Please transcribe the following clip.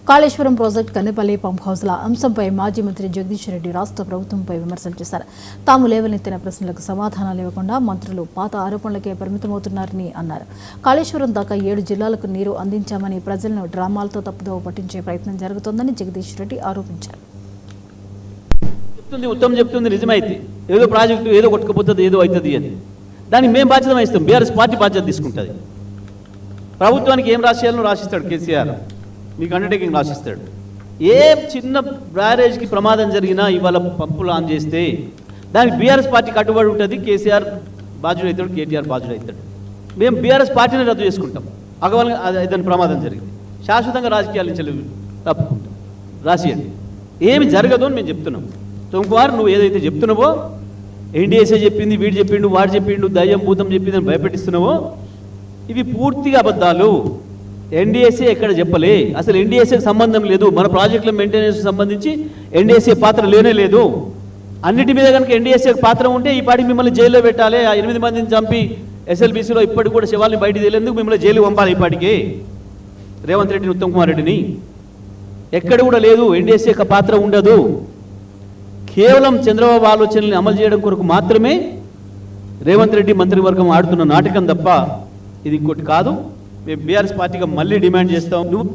Kaleshwaram project Kannepalli pump హౌస్ల అంశంపై మాజీ మంత్రి జగదీష్ రెడ్డి రాష్ట్ర ప్రభుత్వంపై విమర్శలు చేశారు. తాము లేవనెత్తిన ప్రశ్నలకు సమాధానాలు ఇవ్వకుండా మంత్రులు పాత ఆరోపణలకే పరిమితమవుతున్నారని అన్నారు. కాళేశ్వరం దాకా 7 జిల్లాలకు నీరు అందించామని ప్రజలను డ్రామాలతో తప్పుదోవ పట్టించే ప్రయత్నం జరుగుతోందని జగదీష్ రెడ్డి ఆరోపించారు. ఉత్తమ్ చెప్తుంది నిజమైతే ఏదో ప్రాజెక్టు ఏదో కొట్టుకుపోతుంది ఏదో అవుతుంది అని దానికి మేము బాధ్యత వహిస్తాం. బీఆర్ఎస్ పార్టీ బాధ్యత తీసుకుంటుంది. ప్రభుత్వానికి ఏం రాసేయాలో రాసిస్తాడు కేసీఆర్, మీకు అండర్టేకింగ్ రాసిస్తాడు. ఏ చిన్న బ్యారేజ్కి ప్రమాదం జరిగినా ఇవాళ పంపులు ఆన్ చేస్తే దానికి బీఆర్ఎస్ పార్టీ కట్టుబడి ఉంటుంది. కేసీఆర్ బాధ్యుడు అవుతాడు, కేటీఆర్ బాధ్యుడు అవుతాడు. మేము బీఆర్ఎస్ పార్టీని రద్దు చేసుకుంటాం. అగవాళ్ళ ఏదైనా ప్రమాదం జరిగింది శాశ్వతంగా రాజకీయాల నుంచి తప్పుకుంటాం. రాసియండి, ఏమి జరగదు అని మేము చెప్తున్నాం. సోమవారం నువ్వు ఏదైతే చెప్తున్నావో ఎన్డీఎస్ఏ చెప్పింది, వీడు చెప్పిండు, వాడు చెప్పిండు, దయ్యం భూతం చెప్పిందని భయపెట్టిస్తున్నావో ఇవి పూర్తిగా అబద్ధాలు. ఎన్డీఎస్ఏ ఎక్కడ చెప్పలే, అసలు ఎన్డీఎస్ఏకి సంబంధం లేదు. మన ప్రాజెక్టుల మెయింటెనెన్స్ సంబంధించి ఎన్డీఎస్ఏ పాత్ర లేనే లేదు. అన్నిటి మీద కనుక ఎన్డీఎస్ఏకి పాత్ర ఉంటే ఈ పాటికి మిమ్మల్ని జైల్లో పెట్టాలి. ఆ 8 మందిని చంపి ఎస్ఎల్బీసీలో ఇప్పటికి కూడా శవాల్ని బయటికి తెలియదు మిమ్మల్ని జైలు పంపాలి. ఇప్పటికే రేవంత్ రెడ్డిని, ఉత్తమ్ కుమార్ రెడ్డిని ఎక్కడ కూడా లేదు. ఎన్డీఎస్ఏ పాత్ర ఉండదు. కేవలం చంద్రబాబు ఆలోచనల్ని అమలు చేయడం కొరకు మాత్రమే రేవంత్ రెడ్డి మంత్రివర్గం ఆడుతున్న నాటకం తప్ప ఇది ఇంకోటి కాదు. మేము బీఆర్ఎస్ పార్టీగా మళ్ళీ డిమాండ్ చేస్తాం. నువ్వు